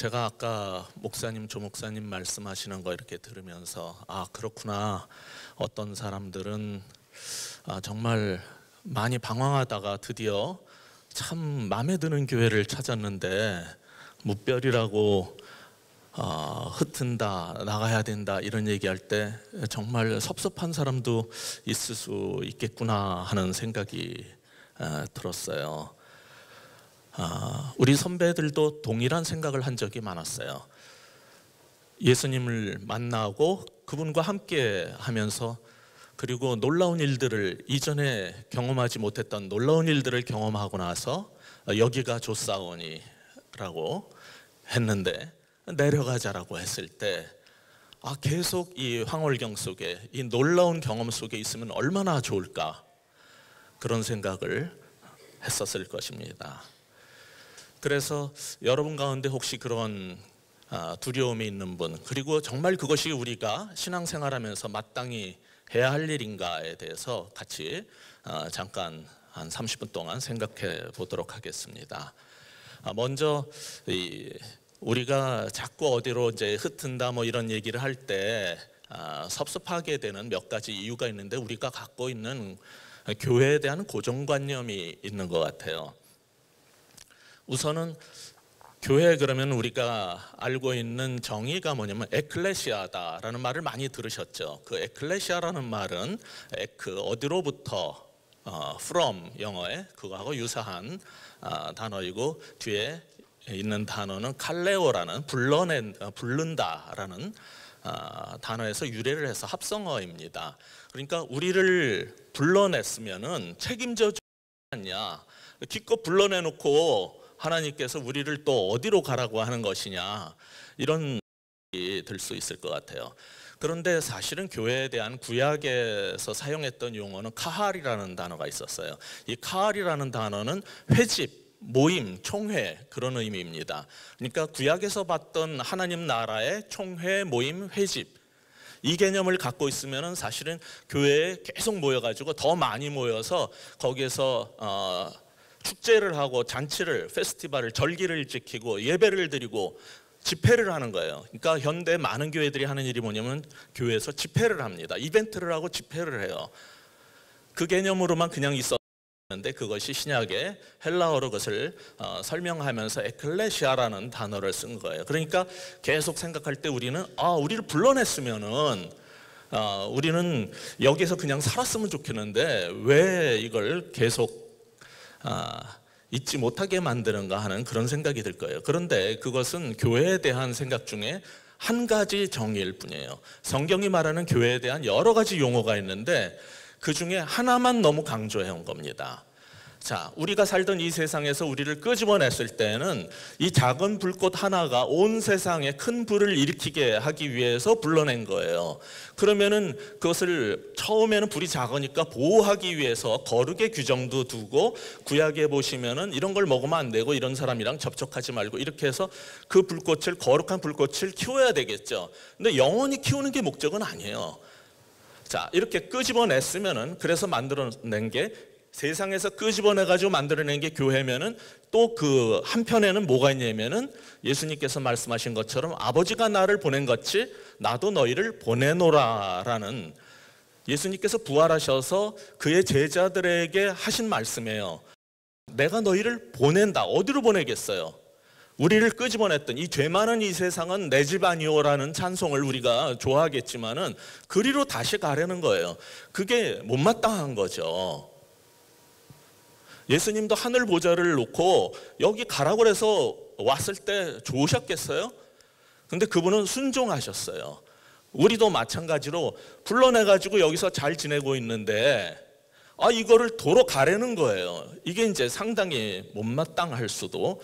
제가 아까 목사님, 조 목사님 말씀하시는 거 이렇게 들으면서 그렇구나. 어떤 사람들은 정말 많이 방황하다가 드디어 참 마음에 드는 교회를 찾았는데 무별이라고 흩은다, 나가야 된다 이런 얘기할 때 정말 섭섭한 사람도 있을 수 있겠구나 하는 생각이 들었어요. 우리 선배들도 동일한 생각을 한 적이 많았어요. 예수님을 만나고 그분과 함께 하면서 그리고 놀라운 일들을 이전에 경험하지 못했던 놀라운 일들을 경험하고 나서 여기가 좋사오니 라고 했는데 내려가자라고 했을 때 계속 이 황홀경 속에 이 놀라운 경험 속에 있으면 얼마나 좋을까 그런 생각을 했었을 것입니다. 그래서 여러분 가운데 혹시 그런 두려움이 있는 분, 그리고 정말 그것이 우리가 신앙생활하면서 마땅히 해야 할 일인가에 대해서 같이 잠깐 한 30분 동안 생각해 보도록 하겠습니다. 먼저 우리가 자꾸 어디로 이제 흩은다 뭐 이런 얘기를 할 때 섭섭하게 되는 몇 가지 이유가 있는데 우리가 갖고 있는 교회에 대한 고정관념이 있는 것 같아요. 우선은 교회 그러면 우리가 알고 있는 정의가 뭐냐면 에클레시아다라는 말을 많이 들으셨죠. 그 에클레시아라는 말은 어디로부터 from 영어에 그거하고 유사한 단어이고 뒤에 있는 단어는 칼레오라는 부른다라는 단어에서 유래를 해서 합성어입니다. 그러니까 우리를 불러냈으면은 책임져 주지 않냐. 기껏 불러내놓고 하나님께서 우리를 또 어디로 가라고 하는 것이냐 이런 생각이 들 수 있을 것 같아요. 그런데 사실은 교회에 대한 구약에서 사용했던 용어는 카할이라는 단어가 있었어요. 이 카할이라는 단어는 회집, 모임, 총회 그런 의미입니다. 그러니까 구약에서 봤던 하나님 나라의 총회, 모임, 회집 이 개념을 갖고 있으면 사실은 교회에 계속 모여가지고 더 많이 모여서 거기에서 축제를 하고 잔치를, 페스티벌을, 절기를 지키고 예배를 드리고 집회를 하는 거예요. 그러니까 현대 많은 교회들이 하는 일이 뭐냐면 교회에서 집회를 합니다. 이벤트를 하고 집회를 해요. 그 개념으로만 그냥 있었는데 그것이 신약의 헬라어로 그것을 설명하면서 에클레시아라는 단어를 쓴 거예요. 그러니까 계속 생각할 때 우리는 우리를 불러냈으면은 우리는 여기서 그냥 살았으면 좋겠는데 왜 이걸 계속 잊지 못하게 만드는가 하는 그런 생각이 들 거예요. 그런데 그것은 교회에 대한 생각 중에 한 가지 정의일 뿐이에요. 성경이 말하는 교회에 대한 여러 가지 용어가 있는데 그 중에 하나만 너무 강조해 온 겁니다. 자, 우리가 살던 이 세상에서 우리를 끄집어냈을 때는 이 작은 불꽃 하나가 온 세상에 큰 불을 일으키게 하기 위해서 불러낸 거예요. 그러면은 그것을 처음에는 불이 작으니까 보호하기 위해서 거룩의 규정도 두고 구약에 보시면은 이런 걸 먹으면 안 되고 이런 사람이랑 접촉하지 말고 이렇게 해서 그 불꽃을 거룩한 불꽃을 키워야 되겠죠. 근데 영원히 키우는 게 목적은 아니에요. 자, 이렇게 끄집어냈으면은 그래서 만들어낸 게 세상에서 끄집어내가지고 만들어낸 게 교회면은 또 그 한편에는 뭐가 있냐면은 예수님께서 말씀하신 것처럼 아버지가 나를 보낸 것이 나도 너희를 보내노라라는 예수님께서 부활하셔서 그의 제자들에게 하신 말씀이에요. 내가 너희를 보낸다. 어디로 보내겠어요? 우리를 끄집어냈던 이 죄 많은 이 세상은 내 집 아니오라는 찬송을 우리가 좋아하겠지만은 그리로 다시 가려는 거예요. 그게 못마땅한 거죠. 예수님도 하늘 보좌를 놓고 여기 가라고 해서 왔을 때 좋으셨겠어요? 근데 그분은 순종하셨어요. 우리도 마찬가지로 불러내가지고 여기서 잘 지내고 있는데 이거를 도로 가려는 거예요. 이게 이제 상당히 못마땅할 수도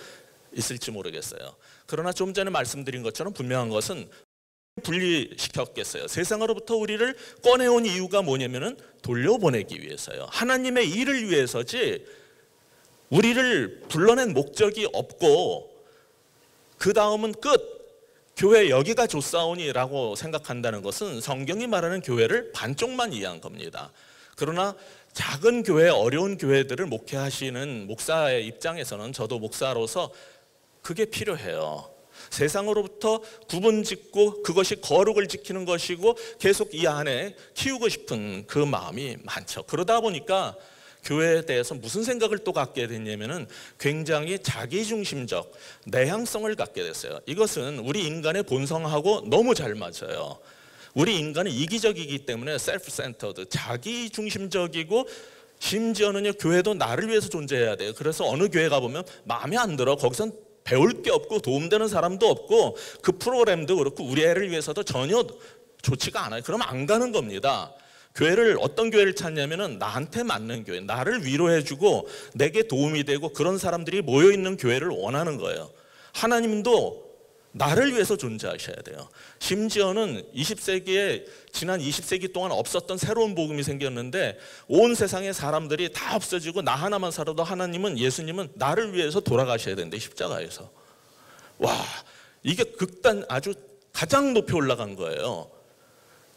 있을지 모르겠어요. 그러나 좀 전에 말씀드린 것처럼 분명한 것은 분리시켰겠어요. 세상으로부터 우리를 꺼내온 이유가 뭐냐면은 돌려보내기 위해서요. 하나님의 일을 위해서지 우리를 불러낸 목적이 없고 그 다음은 끝. 교회 여기가 좋사오니라고 생각한다는 것은 성경이 말하는 교회를 반쪽만 이해한 겁니다. 그러나 작은 교회, 어려운 교회들을 목회하시는 목사의 입장에서는 저도 목사로서 그게 필요해요. 세상으로부터 구분짓고 그것이 거룩을 지키는 것이고 계속 이 안에 키우고 싶은 그 마음이 많죠. 그러다 보니까 교회에 대해서 무슨 생각을 또 갖게 됐냐면은 굉장히 자기중심적 내향성을 갖게 됐어요. 이것은 우리 인간의 본성하고 너무 잘 맞아요. 우리 인간은 이기적이기 때문에 self-centered, 자기중심적이고 심지어는요, 교회도 나를 위해서 존재해야 돼요. 그래서 어느 교회 가보면 마음에 안 들어. 거기선 배울 게 없고 도움되는 사람도 없고 그 프로그램도 그렇고 우리 애를 위해서도 전혀 좋지가 않아요. 그러면 안 가는 겁니다. 교회를 어떤 교회를 찾냐면은 나한테 맞는 교회, 나를 위로해주고 내게 도움이 되고 그런 사람들이 모여있는 교회를 원하는 거예요. 하나님도 나를 위해서 존재하셔야 돼요. 심지어는 20세기에 지난 20세기 동안 없었던 새로운 복음이 생겼는데 온 세상의 사람들이 다 없어지고 나 하나만 살아도 하나님은, 예수님은 나를 위해서 돌아가셔야 되는데 십자가에서. 와, 이게 극단 아주 가장 높이 올라간 거예요.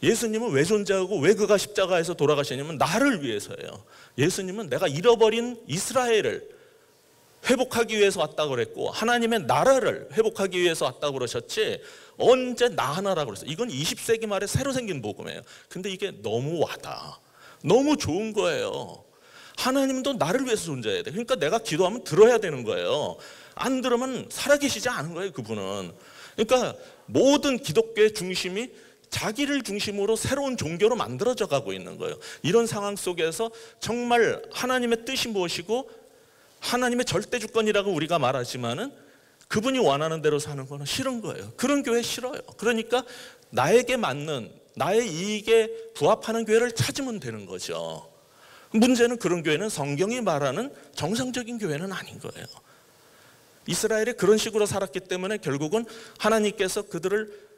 예수님은 왜 존재하고 왜 그가 십자가에서 돌아가시냐면 나를 위해서예요. 예수님은 내가 잃어버린 이스라엘을 회복하기 위해서 왔다고 그랬고 하나님의 나라를 회복하기 위해서 왔다고 그러셨지 언제 나 하나라고 그랬어요. 이건 20세기 말에 새로 생긴 복음이에요. 근데 이게 너무 와닿아. 너무 좋은 거예요. 하나님도 나를 위해서 존재해야 돼. 그러니까 내가 기도하면 들어야 되는 거예요. 안 들으면 살아계시지 않은 거예요, 그분은. 그러니까 모든 기독교의 중심이 자기를 중심으로 새로운 종교로 만들어져 가고 있는 거예요. 이런 상황 속에서 정말 하나님의 뜻이 무엇이고 하나님의 절대주권이라고 우리가 말하지만은 그분이 원하는 대로 사는 거는 싫은 거예요. 그런 교회 싫어요. 그러니까 나에게 맞는, 나의 이익에 부합하는 교회를 찾으면 되는 거죠. 문제는 그런 교회는 성경이 말하는 정상적인 교회는 아닌 거예요. 이스라엘이 그런 식으로 살았기 때문에 결국은 하나님께서 그들을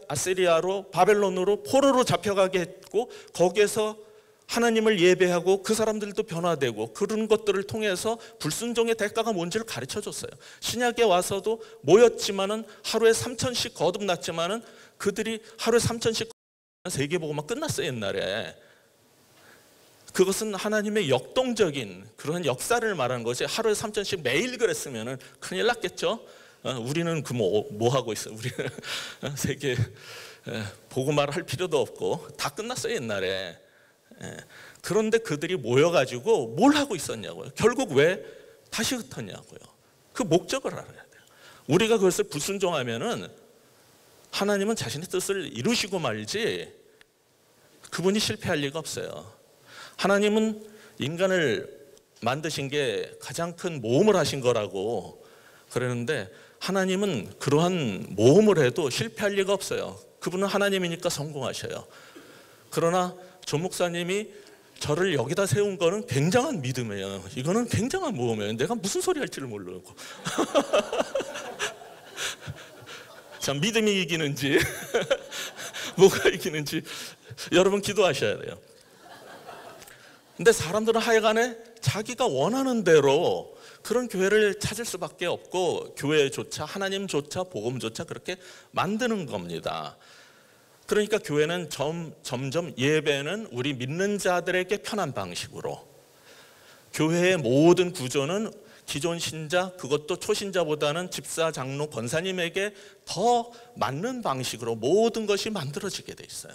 아시리아로, 바벨론으로, 포로로 잡혀가게 했고 거기에서 하나님을 예배하고 그 사람들도 변화되고 그런 것들을 통해서 불순종의 대가가 뭔지를 가르쳐 줬어요. 신약에 와서도 모였지만은 하루에 3,000씩 거듭났지만은 그들이 하루에 3,000씩 세계복음만 끝났어요, 옛날에. 그것은 하나님의 역동적인 그런 역사를 말하는 것이 하루에 3,000씩 매일 그랬으면은 큰일 났겠죠. 우리는 그 뭐 하고 있어? 우리는 세계 복음화를 할 필요도 없고 다 끝났어요, 옛날에. 그런데 그들이 모여가지고 뭘 하고 있었냐고요. 결국 왜 다시 흩었냐고요. 그 목적을 알아야 돼요. 우리가 그것을 불순종하면은 하나님은 자신의 뜻을 이루시고 말지 그분이 실패할 리가 없어요. 하나님은 인간을 만드신 게 가장 큰 모험을 하신 거라고 그러는데 하나님은 그러한 모험을 해도 실패할 리가 없어요. 그분은 하나님이니까 성공하셔요. 그러나 조 목사님이 저를 여기다 세운 거는 굉장한 믿음이에요. 이거는 굉장한 모험이에요. 내가 무슨 소리 할지를 모르고. 참, 믿음이 이기는지 뭐가 이기는지 여러분 기도하셔야 돼요. 근데 사람들은 하여간에 자기가 원하는 대로 그런 교회를 찾을 수밖에 없고 교회조차 하나님조차 복음조차 그렇게 만드는 겁니다. 그러니까 교회는 점점 예배는 우리 믿는 자들에게 편한 방식으로, 교회의 모든 구조는 기존 신자, 그것도 초신자보다는 집사, 장로, 권사님에게 더 맞는 방식으로 모든 것이 만들어지게 돼 있어요.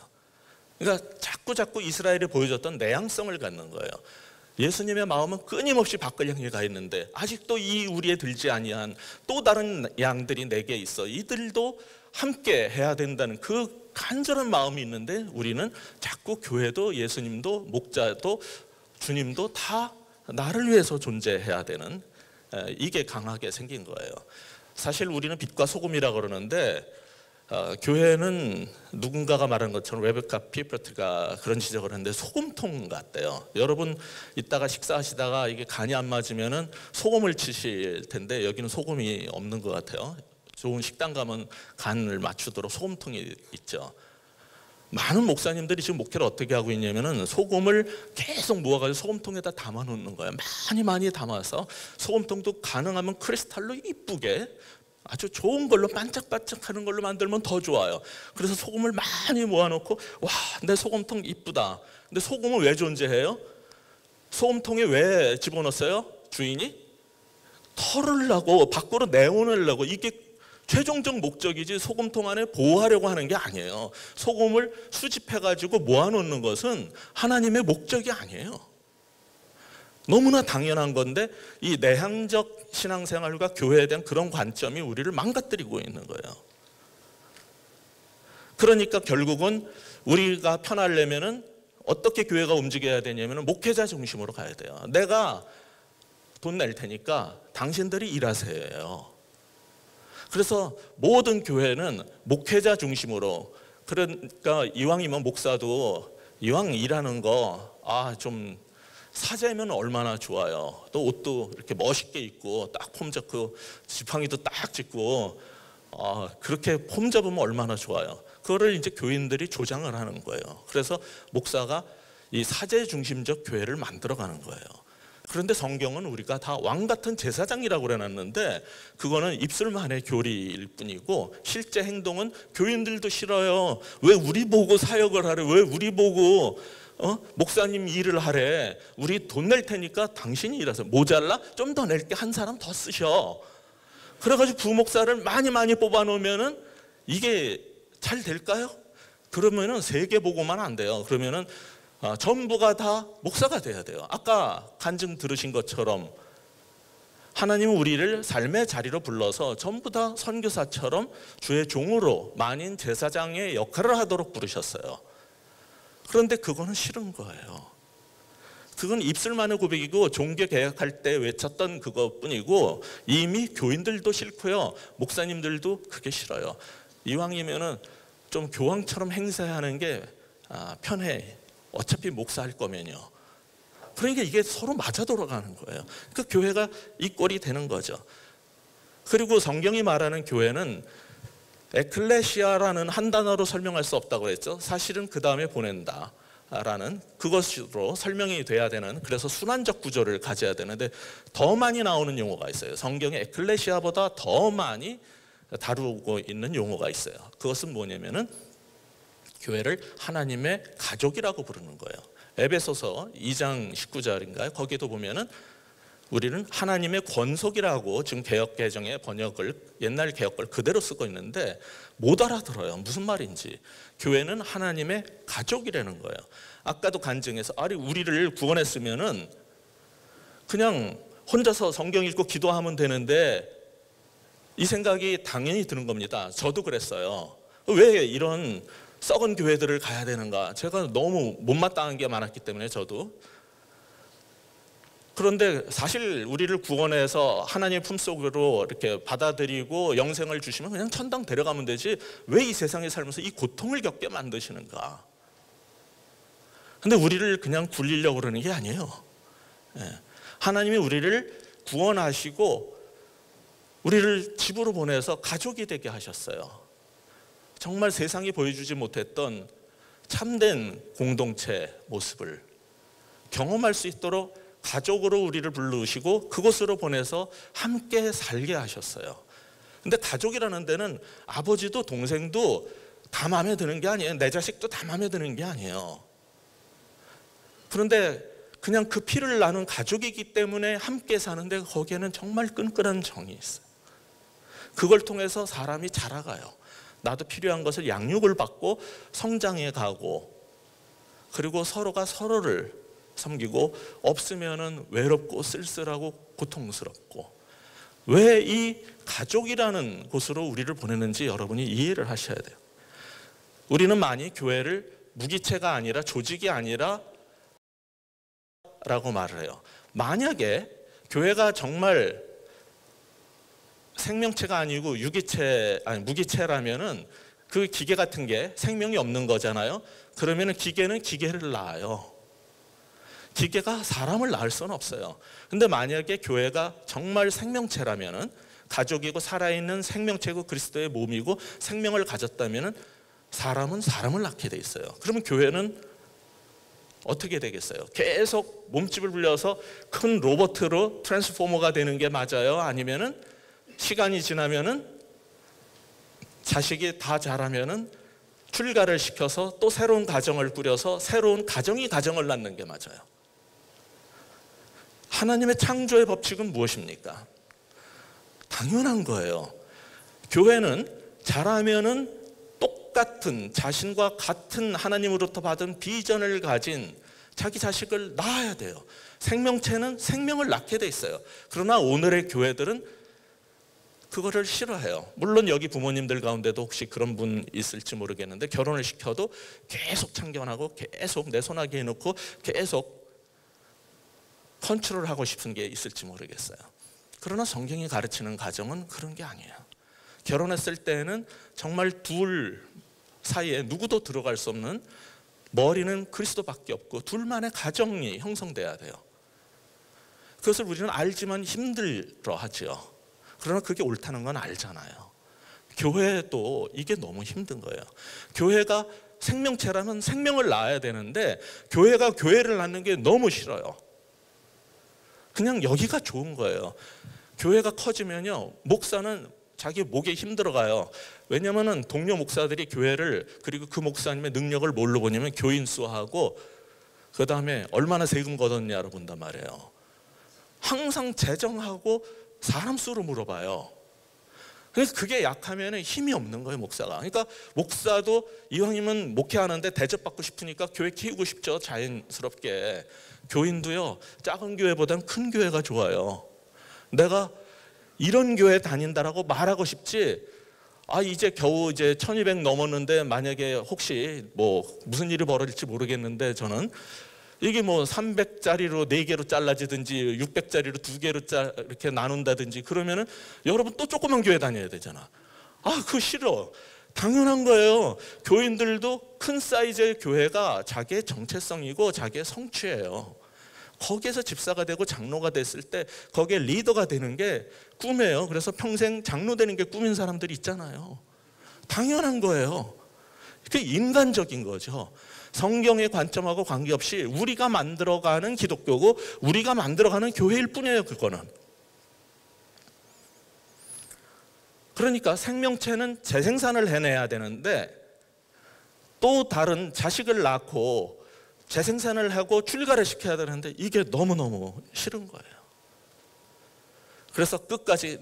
그러니까 자꾸 이스라엘이 보여줬던 내향성을 갖는 거예요. 예수님의 마음은 끊임없이 밖을 향해 가 있는데 아직도 이 우리에 들지 아니한 또 다른 양들이 내게 있어. 이들도 함께 해야 된다는 그 간절한 마음이 있는데 우리는 자꾸 교회도 예수님도 목자도 주님도 다 나를 위해서 존재해야 되는, 이게 강하게 생긴 거예요. 사실 우리는 빛과 소금이라고 그러는데 교회는 누군가가 말한 것처럼 레베카 피프트가 그런 지적을 했는데 소금통 같대요. 여러분 이따가 식사하시다가 이게 간이 안 맞으면은 소금을 치실 텐데 여기는 소금이 없는 것 같아요. 좋은 식당 가면 간을 맞추도록 소금통이 있죠. 많은 목사님들이 지금 목회를 어떻게 하고 있냐면은 소금을 계속 모아가지고 소금통에다 담아 놓는 거예요. 많이 담아서 소금통도 가능하면 크리스탈로 이쁘게 아주 좋은 걸로 반짝반짝하는 걸로 만들면 더 좋아요. 그래서 소금을 많이 모아놓고 와, 내 소금통 이쁘다. 근데 소금은 왜 존재해요? 소금통에 왜 집어넣었어요? 주인이 털으려고, 밖으로 내보내려고. 이게 최종적 목적이지 소금통 안에 보호하려고 하는 게 아니에요. 소금을 수집해가지고 모아놓는 것은 하나님의 목적이 아니에요. 너무나 당연한 건데 이 내향적 신앙생활과 교회에 대한 그런 관점이 우리를 망가뜨리고 있는 거예요. 그러니까 결국은 우리가 편하려면은 어떻게 교회가 움직여야 되냐면 목회자 중심으로 가야 돼요. 내가 돈 낼 테니까 당신들이 일하세요. 그래서 모든 교회는 목회자 중심으로, 그러니까 이왕이면 목사도 이왕 일하는 거 좀 사재면 얼마나 좋아요. 또 옷도 이렇게 멋있게 입고 딱 폼 잡고 지팡이도 딱 짚고 그렇게 폼 잡으면 얼마나 좋아요. 그거를 이제 교인들이 조장을 하는 거예요. 그래서 목사가 이 사제 중심적 교회를 만들어가는 거예요. 그런데 성경은 우리가 다 왕 같은 제사장이라고 해놨는데 그거는 입술만의 교리일 뿐이고 실제 행동은 교인들도 싫어요. 왜 우리 보고 사역을 하래? 왜 우리 보고 목사님 일을 하래? 우리 돈 낼 테니까 당신이 일하세요. 모자라? 좀 더 낼게. 한 사람 더 쓰셔. 그래가지고 부목사를 많이 뽑아놓으면은 이게 잘 될까요? 그러면은 세계 보고만 안 돼요. 그러면은 전부가 다 목사가 돼야 돼요. 아까 간증 들으신 것처럼 하나님은 우리를 삶의 자리로 불러서 전부 다 선교사처럼 주의 종으로 만인 제사장의 역할을 하도록 부르셨어요. 그런데 그거는 싫은 거예요. 그건 입술만의 고백이고 종교 개혁할 때 외쳤던 그것뿐이고 이미 교인들도 싫고요. 목사님들도 그게 싫어요. 이왕이면은 좀 교황처럼 행세하는 게 편해. 어차피 목사할 거면요. 그러니까 이게 서로 맞아 돌아가는 거예요. 그 교회가 이 꼴이 되는 거죠. 그리고 성경이 말하는 교회는 에클레시아라는 한 단어로 설명할 수 없다고 했죠. 사실은 그 다음에 보낸다라는 그것으로 설명이 돼야 되는, 그래서 순환적 구조를 가져야 되는데 더 많이 나오는 용어가 있어요. 성경에 에클레시아보다 더 많이 다루고 있는 용어가 있어요. 그것은 뭐냐면은 교회를 하나님의 가족이라고 부르는 거예요. 에베소서 2장 19절인가요? 거기도 보면은 우리는 하나님의 권속이라고 지금 개역개정의 번역을 옛날 개역을 그대로 쓰고 있는데 못 알아들어요. 무슨 말인지. 교회는 하나님의 가족이라는 거예요. 아까도 간증해서 우리를 구원했으면은 그냥 혼자서 성경 읽고 기도하면 되는데 이 생각이 당연히 드는 겁니다. 저도 그랬어요. 왜 이런 썩은 교회들을 가야 되는가? 제가 너무 못마땅한 게 많았기 때문에 저도. 그런데 사실 우리를 구원해서 하나님의 품속으로 이렇게 받아들이고 영생을 주시면 그냥 천당 데려가면 되지 왜 이 세상에 살면서 이 고통을 겪게 만드시는가? 근데 우리를 그냥 굴리려고 그러는 게 아니에요. 하나님이 우리를 구원하시고 우리를 집으로 보내서 가족이 되게 하셨어요. 정말 세상이 보여주지 못했던 참된 공동체 모습을 경험할 수 있도록 가족으로 우리를 부르시고 그곳으로 보내서 함께 살게 하셨어요. 근데 가족이라는 데는 아버지도 동생도 다 마음에 드는 게 아니에요. 내 자식도 다 마음에 드는 게 아니에요. 그런데 그냥 그 피를 나눈 가족이기 때문에 함께 사는데 거기에는 정말 끈끈한 정이 있어요. 그걸 통해서 사람이 자라가요. 나도 필요한 것을 양육을 받고 성장해 가고, 그리고 서로가 서로를 섬기고, 없으면은 외롭고 쓸쓸하고 고통스럽고. 왜 이 가족이라는 곳으로 우리를 보내는지 여러분이 이해를 하셔야 돼요. 우리는 많이 교회를 무기체가 아니라 조직이 아니라 라고 말을 해요. 만약에 교회가 정말 생명체가 아니고 무기체라면은 그 기계 같은 게 생명이 없는 거잖아요. 그러면은 기계는 기계를 낳아요. 기계가 사람을 낳을 수는 없어요. 근데 만약에 교회가 정말 생명체라면은, 가족이고 살아있는 생명체고 그리스도의 몸이고 생명을 가졌다면은 사람은 사람을 낳게 돼 있어요. 그러면 교회는 어떻게 되겠어요? 계속 몸집을 불려서 큰 로봇으로 트랜스포머가 되는 게 맞아요? 아니면은 시간이 지나면은 자식이 다 자라면은 출가를 시켜서 또 새로운 가정을 꾸려서 새로운 가정이 가정을 낳는 게 맞아요. 하나님의 창조의 법칙은 무엇입니까? 당연한 거예요. 교회는 잘하면은 똑같은 자신과 같은 하나님으로부터 받은 비전을 가진 자기 자식을 낳아야 돼요. 생명체는 생명을 낳게 돼 있어요. 그러나 오늘의 교회들은 그거를 싫어해요. 물론 여기 부모님들 가운데도 혹시 그런 분 있을지 모르겠는데 결혼을 시켜도 계속 참견하고 계속 내 손아귀에 넣고 계속 컨트롤하고 싶은 게 있을지 모르겠어요. 그러나 성경이 가르치는 가정은 그런 게 아니에요. 결혼했을 때는 정말 둘 사이에 누구도 들어갈 수 없는, 머리는 그리스도밖에 없고 둘만의 가정이 형성돼야 돼요. 그것을 우리는 알지만 힘들어하죠. 그러나 그게 옳다는 건 알잖아요. 교회도 이게 너무 힘든 거예요. 교회가 생명체라면 생명을 낳아야 되는데 교회가 교회를 낳는 게 너무 싫어요. 그냥 여기가 좋은 거예요. 교회가 커지면요, 목사는 자기 목에 힘들어가요. 왜냐하면 동료 목사들이 교회를, 그리고 그 목사님의 능력을 뭘로 보냐면 교인 수하고 그 다음에 얼마나 세금 걷었냐로 본단 말이에요. 항상 재정하고 사람 수로 물어봐요. 그래서 그게 약하면 힘이 없는 거예요, 목사가. 그러니까 목사도 이왕이면 목회하는데 대접받고 싶으니까 교회 키우고 싶죠, 자연스럽게. 교인도요, 작은 교회보다는 큰 교회가 좋아요. 내가 이런 교회 다닌다라고 말하고 싶지, 이제 겨우 이제 1200 넘었는데 만약에 혹시 뭐 무슨 일이 벌어질지 모르겠는데 저는 이게 뭐 300짜리로 4개로 잘라지든지 600짜리로 2개로 이렇게 나눈다든지 그러면은 여러분 또 조그만 교회 다녀야 되잖아. 그거 싫어. 당연한 거예요. 교인들도 큰 사이즈의 교회가 자기의 정체성이고 자기의 성취예요. 거기에서 집사가 되고 장로가 됐을 때 거기에 리더가 되는 게 꿈이에요. 그래서 평생 장로 되는 게 꿈인 사람들이 있잖아요. 당연한 거예요. 그게 인간적인 거죠. 성경의 관점하고 관계없이 우리가 만들어가는 기독교고 우리가 만들어가는 교회일 뿐이에요, 그거는. 그러니까 생명체는 재생산을 해내야 되는데 또 다른 자식을 낳고 재생산을 하고 출가를 시켜야 되는데 이게 너무너무 싫은 거예요. 그래서 끝까지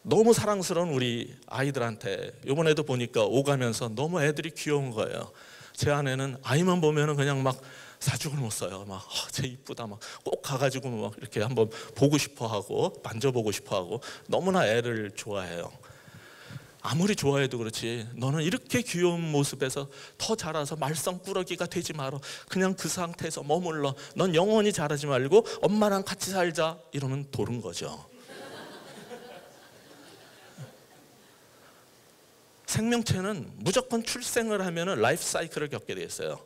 너무 사랑스러운 우리 아이들한테 이번에도 보니까 오가면서 너무 애들이 귀여운 거예요. 제 아내는 아이만 보면은 그냥 막 사죽을 못 써요. 막 쟤 이쁘다, 막 꼭 가가지고 막 이렇게 한번 보고 싶어하고 만져보고 싶어하고 너무나 애를 좋아해요. 아무리 좋아해도 그렇지 너는 이렇게 귀여운 모습에서 더 자라서 말썽꾸러기가 되지 마라. 그냥 그 상태에서 머물러. 넌 영원히 자라지 말고 엄마랑 같이 살자. 이러면 도른 거죠. 생명체는 무조건 출생을 하면 라이프 사이클을 겪게 돼 있어요.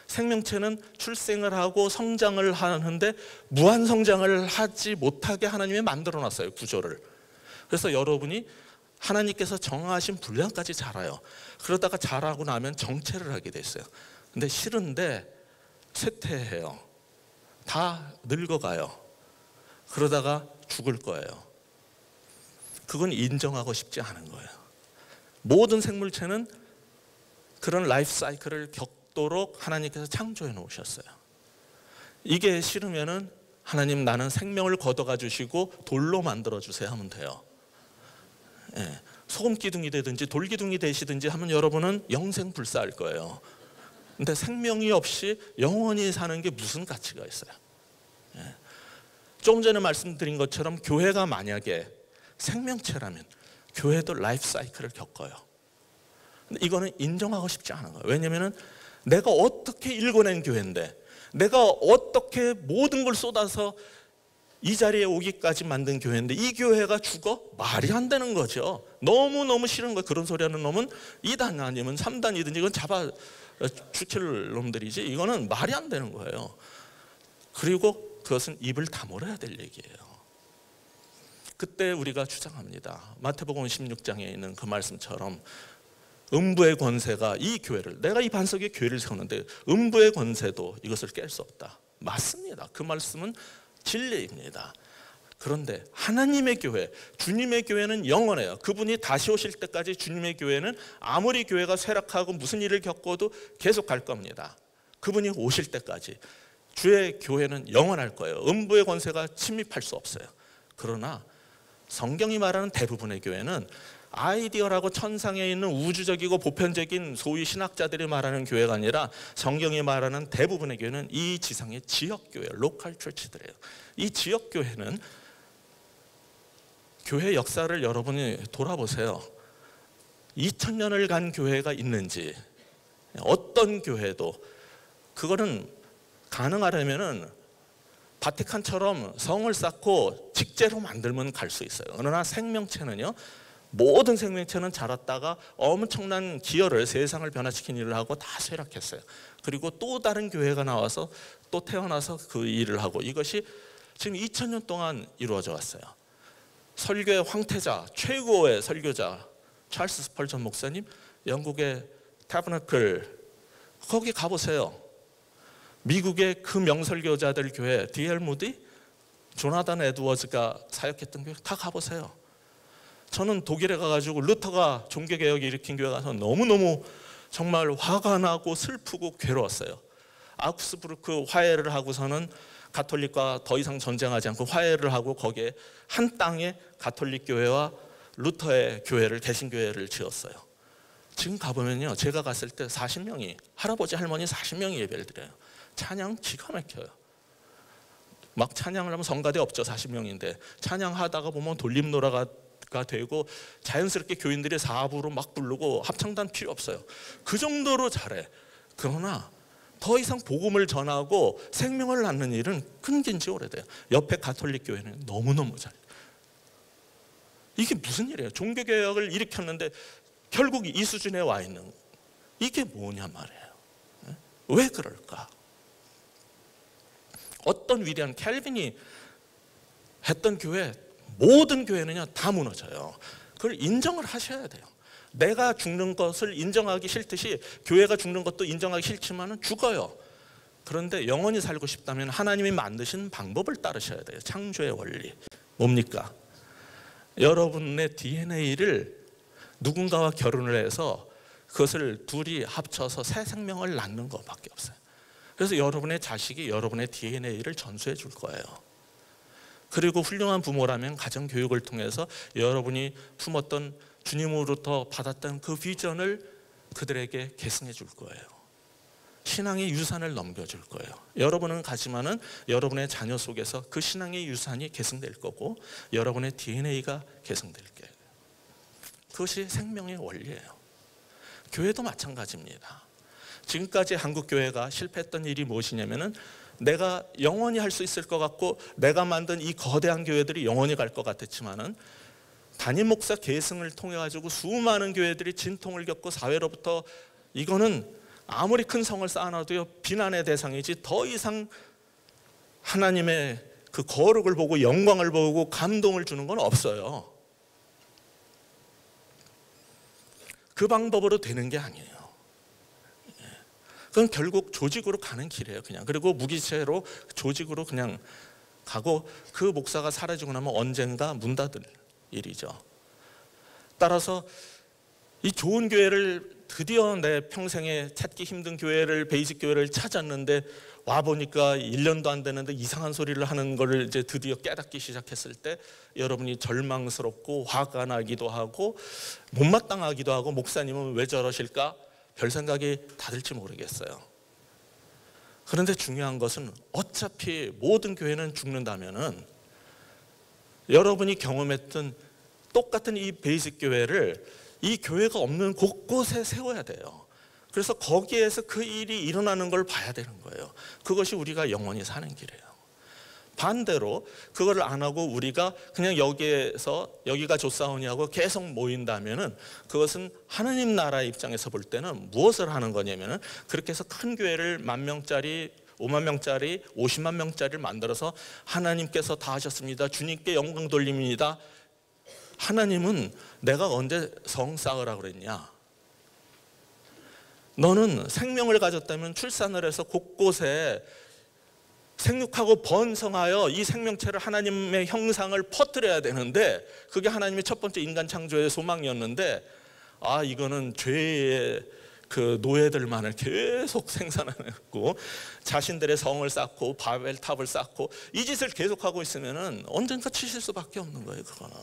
생명체는 출생을 하고 성장을 하는데 무한 성장을 하지 못하게 하나님이 만들어 놨어요, 구조를. 그래서 여러분이 하나님께서 정하신 분량까지 자라요. 그러다가 자라고 나면 정체를 하게 됐어요. 근데 싫은데 쇠퇴해요. 다 늙어가요. 그러다가 죽을 거예요. 그건 인정하고 싶지 않은 거예요. 모든 생물체는 그런 라이프 사이클을 겪도록 하나님께서 창조해 놓으셨어요. 이게 싫으면은 하나님, 나는 생명을 걷어가 주시고 돌로 만들어 주세요 하면 돼요. 예, 소금 기둥이 되든지 돌 기둥이 되시든지 하면 여러분은 영생불사할 거예요. 근데 생명이 없이 영원히 사는 게 무슨 가치가 있어요? 예. 조금 전에 말씀드린 것처럼 교회가 만약에 생명체라면 교회도 라이프 사이클을 겪어요. 근데 이거는 인정하고 싶지 않은 거예요. 왜냐하면 내가 어떻게 일궈낸 교회인데, 내가 어떻게 모든 걸 쏟아서 이 자리에 오기까지 만든 교회인데 이 교회가 죽어? 말이 안 되는 거죠. 너무너무 싫은 거예요. 그런 소리 하는 놈은 2단 아니면 3단이든지 이건 잡아 죽일 놈들이지, 이거는 말이 안 되는 거예요. 그리고 그것은 입을 다물어야 될 얘기예요. 그때 우리가 주장합니다. 마태복음 16장에 있는 그 말씀처럼 음부의 권세가 이 교회를, 내가 이 반석에 교회를 세우는데 음부의 권세도 이것을 깰 수 없다. 맞습니다. 그 말씀은 진리입니다. 그런데 하나님의 교회, 주님의 교회는 영원해요. 그분이 다시 오실 때까지 주님의 교회는 아무리 교회가 쇠락하고 무슨 일을 겪어도 계속 갈 겁니다. 그분이 오실 때까지 주의 교회는 영원할 거예요. 음부의 권세가 침입할 수 없어요. 그러나 성경이 말하는 대부분의 교회는 아이디어라고 천상에 있는 우주적이고 보편적인 소위 신학자들이 말하는 교회가 아니라 성경이 말하는 대부분의 교회는 이 지상의 지역교회, 로컬 처치들이에요. 이 지역교회는 교회 역사를 여러분이 돌아보세요. 2000년을 간 교회가 있는지, 어떤 교회도 그거는 가능하려면은 바티칸처럼 성을 쌓고 직제로 만들면 갈 수 있어요. 그러나 생명체는요, 모든 생명체는 자랐다가 엄청난 기여를, 세상을 변화시킨 일을 하고 다 쇠락했어요. 그리고 또 다른 교회가 나와서 또 태어나서 그 일을 하고, 이것이 지금 2000년 동안 이루어져 왔어요. 설교의 황태자, 최고의 설교자 찰스 스펄전 목사님, 영국의 타버너클, 거기 가보세요. 미국의 그 명설교자들 교회, D.L. 무디, 조나단 에드워즈가 사역했던 교회 다 가보세요. 저는 독일에 가가지고 루터가 종교개혁을 일으킨 교회 가서 너무너무 정말 화가 나고 슬프고 괴로웠어요. 아우크스부르크 화해를 하고서는 가톨릭과 더 이상 전쟁하지 않고 화해를 하고 거기에 한 땅에 가톨릭 교회와 루터의 교회를, 개신교회를 지었어요. 지금 가보면요, 제가 갔을 때 40명이, 할아버지 할머니 40명이 예배를 드려요. 찬양 기가 막혀요. 막 찬양을 하면 성가대 없죠. 40명인데 찬양하다가 보면 돌림노라가 되고 자연스럽게 교인들이 사부로 막 부르고 합창단 필요 없어요. 그 정도로 잘해. 그러나 더 이상 복음을 전하고 생명을 낳는 일은 끊긴 지 오래돼요. 옆에 가톨릭 교회는 너무너무 잘해. 이게 무슨 일이에요? 종교개혁을 일으켰는데 결국 이 수준에 와 있는, 이게 뭐냐 말이에요. 왜 그럴까? 어떤 위대한 캘빈이 했던 교회, 모든 교회는요 다 무너져요. 그걸 인정을 하셔야 돼요. 내가 죽는 것을 인정하기 싫듯이 교회가 죽는 것도 인정하기 싫지만 죽어요. 그런데 영원히 살고 싶다면 하나님이 만드신 방법을 따르셔야 돼요. 창조의 원리. 뭡니까? 여러분의 DNA를 누군가와 결혼을 해서 그것을 둘이 합쳐서 새 생명을 낳는 것밖에 없어요. 그래서 여러분의 자식이 여러분의 DNA를 전수해 줄 거예요. 그리고 훌륭한 부모라면 가정교육을 통해서 여러분이 품었던, 주님으로부터 받았던 그 비전을 그들에게 계승해 줄 거예요. 신앙의 유산을 넘겨줄 거예요. 여러분은 가지만은 여러분의 자녀 속에서 그 신앙의 유산이 계승될 거고 여러분의 DNA가 계승될 거예요. 그것이 생명의 원리예요. 교회도 마찬가지입니다. 지금까지 한국 교회가 실패했던 일이 무엇이냐면은, 내가 영원히 할 수 있을 것 같고 내가 만든 이 거대한 교회들이 영원히 갈 것 같았지만은 담임 목사 계승을 통해 가지고 수많은 교회들이 진통을 겪고 사회로부터 이거는 아무리 큰 성을 쌓아놔도요 비난의 대상이지 더 이상 하나님의 그 거룩을 보고 영광을 보고 감동을 주는 건 없어요. 그 방법으로 되는 게 아니에요. 그건 결국 조직으로 가는 길이에요. 그냥. 그리고 무기체로 조직으로 그냥 가고 그 목사가 사라지고 나면 언젠가 문 닫을 일이죠. 따라서 이 좋은 교회를, 드디어 내 평생에 찾기 힘든 교회를, 베이직 교회를 찾았는데 와보니까 1년도 안 되는데 이상한 소리를 하는 걸 이제 드디어 깨닫기 시작했을 때 여러분이 절망스럽고 화가 나기도 하고 못마땅하기도 하고, 목사님은 왜 저러실까? 별 생각이 다 들지 모르겠어요. 그런데 중요한 것은 어차피 모든 교회는 죽는다면은 여러분이 경험했던 똑같은 이 베이직 교회를 이 교회가 없는 곳곳에 세워야 돼요. 그래서 거기에서 그 일이 일어나는 걸 봐야 되는 거예요. 그것이 우리가 영원히 사는 길이에요. 반대로 그걸 안 하고 우리가 그냥 여기에서 여기가 좋사오니 하고 계속 모인다면은 그것은 하느님 나라 입장에서 볼 때는 무엇을 하는 거냐면은, 그렇게 해서 큰 교회를 10,000명짜리, 50,000명짜리, 50만 명짜리를 만들어서 하나님께서 다 하셨습니다, 주님께 영광 돌립니다. 하나님은 내가 언제 성 쌓으라고 그랬냐? 너는 생명을 가졌다면 출산을 해서 곳곳에 생육하고 번성하여 이 생명체를 하나님의 형상을 퍼뜨려야 되는데, 그게 하나님의 첫 번째 인간 창조의 소망이었는데, 이거는 죄의 그 노예들만을 계속 생산하고 자신들의 성을 쌓고 바벨탑을 쌓고 이 짓을 계속하고 있으면은 언젠가 치실 수밖에 없는 거예요. 그거는.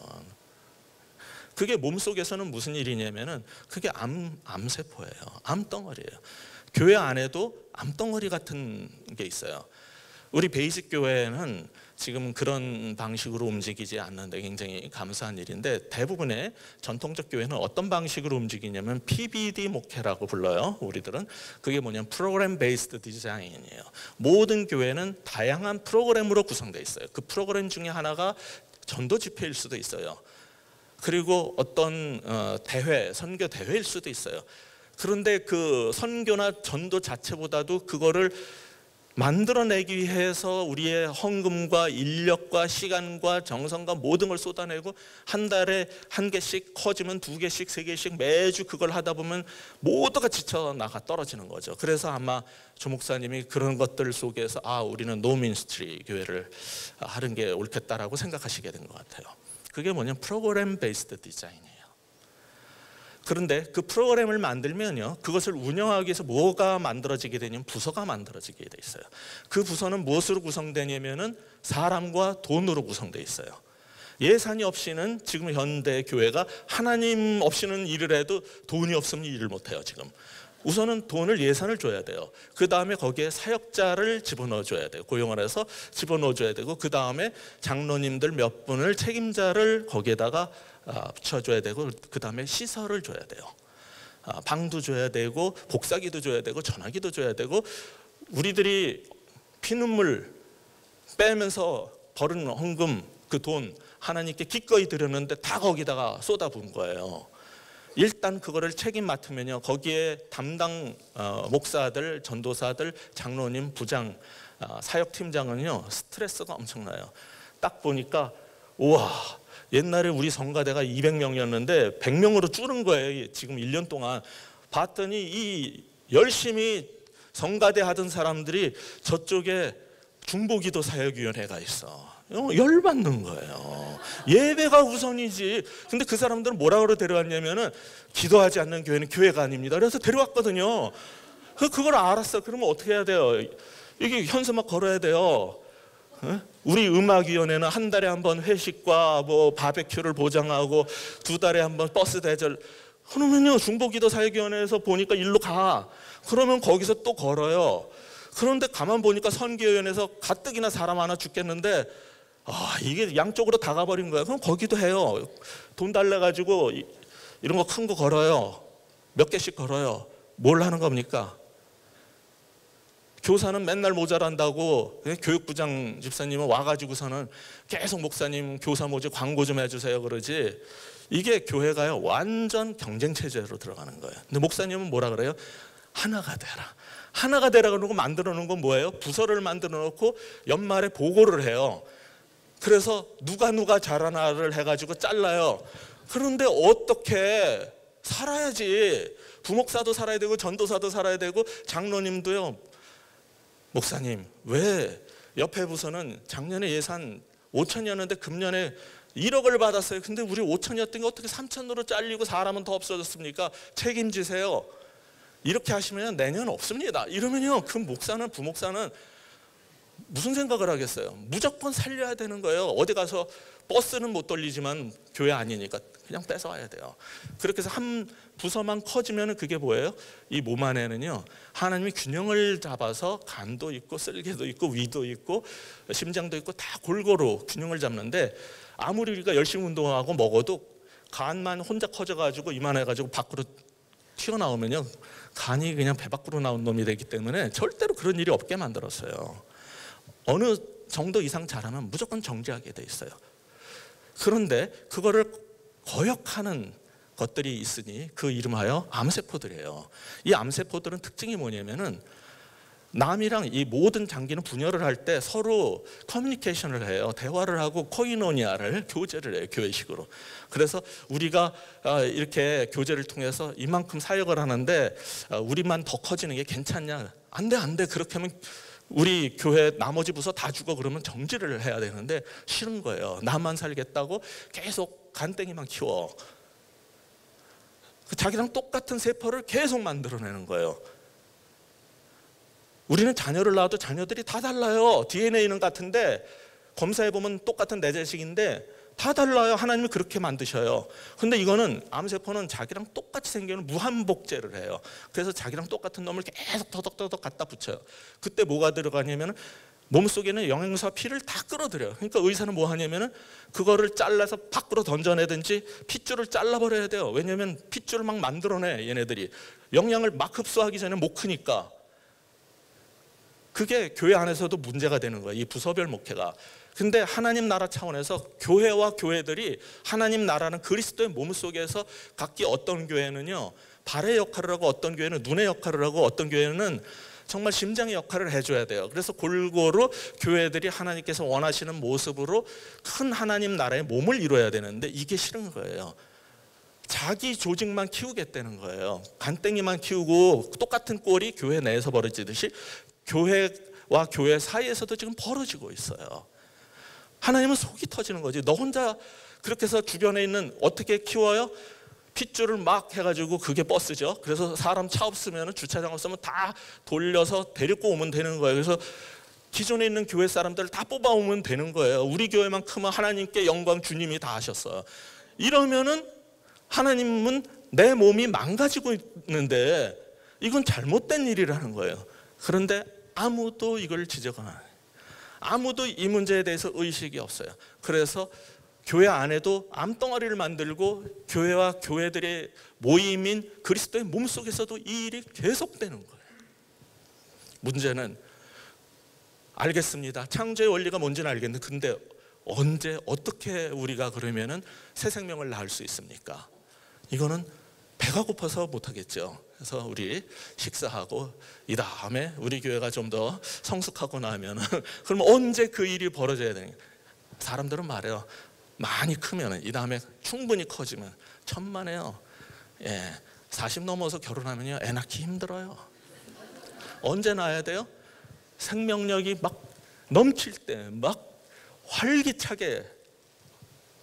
그게 몸속에서는 무슨 일이냐면은 그게 암세포예요. 암덩어리예요. 교회 안에도 암덩어리 같은 게 있어요. 우리 베이직 교회는 지금 그런 방식으로 움직이지 않는데 굉장히 감사한 일인데, 대부분의 전통적 교회는 어떤 방식으로 움직이냐면 PBD 목회라고 불러요. 우리들은 그게 뭐냐면 프로그램 베이스드 디자인이에요. 모든 교회는 다양한 프로그램으로 구성되어 있어요. 그 프로그램 중에 하나가 전도 집회일 수도 있어요. 그리고 어떤 대회, 선교 대회일 수도 있어요. 그런데 그 선교나 전도 자체보다도 그거를 만들어내기 위해서 우리의 헌금과 인력과 시간과 정성과 모든 걸 쏟아내고 한 달에 한 개씩, 커지면 두 개씩, 세 개씩 매주 그걸 하다 보면 모두가 지쳐 나가 떨어지는 거죠. 그래서 아마 조 목사님이 그런 것들 속에서 우리는 노민스트리 교회를 하는 게 옳겠다라고 생각하시게 된 것 같아요. 그게 뭐냐면 프로그램 베이스드 디자인이에요. 그런데 그 프로그램을 만들면요, 그것을 운영하기 위해서 뭐가 만들어지게 되냐면 부서가 만들어지게 돼 있어요. 그 부서는 무엇으로 구성되냐면은 사람과 돈으로 구성되어 있어요. 예산이 없이는 지금 현대 교회가 하나님 없이는 일을 해도 돈이 없으면 일을 못해요. 지금 우선은 돈을, 예산을 줘야 돼요. 그 다음에 거기에 사역자를 집어넣어 줘야 돼요. 고용을 해서 집어넣어 줘야 되고, 그 다음에 장로님들 몇 분을, 책임자를 거기에다가 붙여줘야 되고, 그 다음에 시설을 줘야 돼요. 방도 줘야 되고, 복사기도 줘야 되고, 전화기도 줘야 되고, 우리들이 피눈물 빼면서 벌은 헌금, 그 돈 하나님께 기꺼이 드렸는데 다 거기다가 쏟아부은 거예요. 일단 그거를 책임 맡으면요, 거기에 담당 목사들, 전도사들, 장로님, 부장, 사역팀장은요 스트레스가 엄청나요. 딱 보니까 우와, 옛날에 우리 성가대가 200명이었는데 100명으로 줄은 거예요. 지금 1년 동안 봤더니 이 열심히 성가대 하던 사람들이 저쪽에 중보기도 사역위원회가 있어. 열받는 거예요. 예배가 우선이지. 근데 그 사람들은 뭐라고 데려왔냐면은 기도하지 않는 교회는 교회가 아닙니다. 그래서 데려왔거든요. 그걸 알았어. 그러면 어떻게 해야 돼요? 이게 현수막 걸어야 돼요. 우리 음악위원회는 한 달에 한 번 회식과 뭐 바베큐를 보장하고 2달에 한 번 버스 대절. 그러면요, 중보기도 사역위원회에서 보니까 일로 가. 그러면 거기서 또 걸어요. 그런데 가만 보니까 선교위원회에서 가뜩이나 사람 하나 죽겠는데 이게 양쪽으로 다 가버린 거예요. 그럼 거기도 해요. 돈 달래가지고 이런 거 큰 거 걸어요. 몇 개씩 걸어요. 뭘 하는 겁니까? 교사는 맨날 모자란다고 교육부장 집사님은 와가지고서는 계속 목사님 교사 모집 광고 좀 해주세요 그러지. 이게 교회가요 완전 경쟁 체제로 들어가는 거예요. 근데 목사님은 뭐라 그래요? 하나가 되라. 하나가 되라 그러고 만들어 놓은 건 뭐예요? 부서를 만들어 놓고 연말에 보고를 해요. 그래서 누가 잘하나를 해가지고 잘라요. 그런데 어떻게 살아야지. 부목사도 살아야 되고 전도사도 살아야 되고 장로님도요. 목사님, 왜 옆에 부서는 작년에 예산 5천이었는데 금년에 1억을 받았어요. 근데 우리 5천이었던 게 어떻게 3천으로 잘리고 사람은 더 없어졌습니까? 책임지세요. 이렇게 하시면 내년 없습니다. 이러면요, 그 목사는, 부목사는 무슨 생각을 하겠어요? 무조건 살려야 되는 거예요. 어디 가서 버스는 못 돌리지만 교회 아니니까 그냥 뺏어와야 돼요. 그렇게 해서 한 부서만 커지면 그게 뭐예요? 이 몸 안에는요, 하나님이 균형을 잡아서 간도 있고 쓸개도 있고 위도 있고 심장도 있고 다 골고루 균형을 잡는데, 아무리 우리가 열심히 운동하고 먹어도 간만 혼자 커져가지고 이만해가지고 밖으로 튀어나오면요, 간이 그냥 배 밖으로 나온 놈이 되기 때문에 절대로 그런 일이 없게 만들었어요. 어느 정도 이상 잘하면 무조건 정지하게 돼 있어요. 그런데 그거를 거역하는 것들이 있으니 그 이름하여 암세포들이에요. 이 암세포들은 특징이 뭐냐면은 남이랑 이 모든 장기는 분열을 할 때 서로 커뮤니케이션을 해요. 대화를 하고 코이노니아를 교제를 해요. 교회식으로. 그래서 우리가 이렇게 교제를 통해서 이만큼 사역을 하는데 우리만 더 커지는 게 괜찮냐? 안 돼. 그렇게 하면 우리 교회 나머지 부서 다 죽어. 그러면 정지를 해야 되는데 싫은 거예요. 나만 살겠다고 계속 간땡이만 키워. 자기랑 똑같은 세포를 계속 만들어내는 거예요. 우리는 자녀를 낳아도 자녀들이 다 달라요. DNA는 같은데 검사해보면 똑같은 내 자식인데 다 달라요. 하나님이 그렇게 만드셔요. 근데 이거는 암세포는 자기랑 똑같이 생기는 무한복제를 해요. 그래서 자기랑 똑같은 놈을 계속 더덕더덕 갖다 붙여요. 그때 뭐가 들어가냐면 몸속에는 영양소와 피를 다 끌어들여요. 그러니까 의사는 뭐 하냐면 그거를 잘라서 밖으로 던져내든지 핏줄을 잘라버려야 돼요. 왜냐하면 핏줄을 막 만들어내. 얘네들이 영양을 막 흡수하기 전에 못 크니까. 그게 교회 안에서도 문제가 되는 거예요. 이 부서별 목회가. 근데 하나님 나라 차원에서 교회와 교회들이 하나님 나라는 그리스도의 몸 속에서 각기 어떤 교회는요 발의 역할을 하고 어떤 교회는 눈의 역할을 하고 어떤 교회는 정말 심장의 역할을 해줘야 돼요. 그래서 골고루 교회들이 하나님께서 원하시는 모습으로 큰 하나님 나라의 몸을 이루어야 되는데 이게 싫은 거예요. 자기 조직만 키우겠다는 거예요. 간땡이만 키우고 똑같은 꼴이 교회 내에서 벌어지듯이 교회와 교회 사이에서도 지금 벌어지고 있어요. 하나님은 속이 터지는 거지. 너 혼자 그렇게 해서 주변에 있는 어떻게 키워요? 핏줄을 막 해가지고 그게 버스죠. 그래서 사람 차 없으면 주차장 없으면 다 돌려서 데리고 오면 되는 거예요. 그래서 기존에 있는 교회 사람들을 다 뽑아오면 되는 거예요. 우리 교회만 크면 하나님께 영광 주님이 다 하셨어요. 이러면은 하나님은 내 몸이 망가지고 있는데 이건 잘못된 일이라는 거예요. 그런데 아무도 이걸 지적을 안 해요. 아무도 이 문제에 대해서 의식이 없어요. 그래서 교회 안에도 암덩어리를 만들고 교회와 교회들의 모임인 그리스도의 몸속에서도 이 일이 계속되는 거예요. 문제는 알겠습니다. 창조의 원리가 뭔지는 알겠는데 근데 언제 어떻게 우리가 그러면은 새 생명을 낳을 수 있습니까? 이거는 배가 고파서 못하겠죠. 그래서 우리 식사하고 이 다음에 우리 교회가 좀 더 성숙하고 나면은 그럼 언제 그 일이 벌어져야 되냐? 사람들은 말해요. 많이 크면은 이 다음에 충분히 커지면 천만에요. 40 넘어서 결혼하면요 애 낳기 힘들어요. 언제 낳아야 돼요? 생명력이 막 넘칠 때, 막 활기차게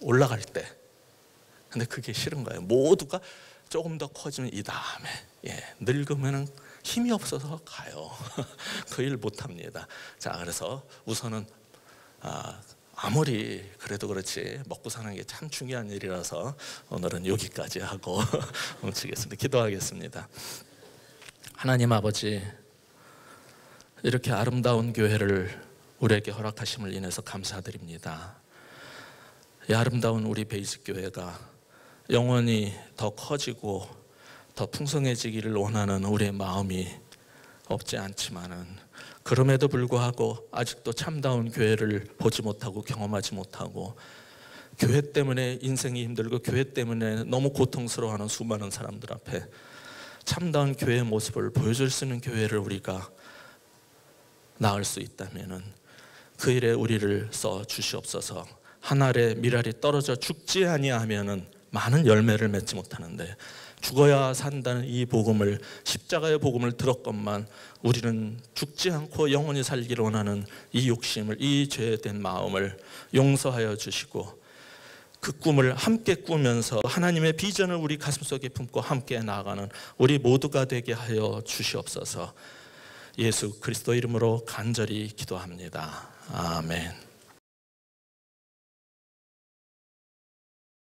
올라갈 때. 근데 그게 싫은 거예요. 모두가 조금 더 커지면 이 다음에 늙으면 힘이 없어서 가요. 그 일 못합니다. 자, 그래서 우선은 아무리 그래도 그렇지 먹고 사는 게 참 중요한 일이라서 오늘은 여기까지 하고 멈추겠습니다. 기도하겠습니다. 하나님 아버지, 이렇게 아름다운 교회를 우리에게 허락하심을 인해서 감사드립니다. 이 아름다운 우리 베이직 교회가 영원히 더 커지고 더 풍성해지기를 원하는 우리의 마음이 없지 않지만은 그럼에도 불구하고 아직도 참다운 교회를 보지 못하고 경험하지 못하고 교회 때문에 인생이 힘들고 교회 때문에 너무 고통스러워하는 수많은 사람들 앞에 참다운 교회의 모습을 보여줄 수 있는 교회를 우리가 낳을 수 있다면은 그 일에 우리를 써 주시옵소서. 한 알의 밀알이 떨어져 죽지 아니하면은 많은 열매를 맺지 못하는데 죽어야 산다는 이 복음을, 십자가의 복음을 들었건만 우리는 죽지 않고 영원히 살기를 원하는 이 욕심을, 이 죄된 마음을 용서하여 주시고 그 꿈을 함께 꾸면서 하나님의 비전을 우리 가슴속에 품고 함께 나아가는 우리 모두가 되게 하여 주시옵소서. 예수 그리스도 이름으로 간절히 기도합니다. 아멘.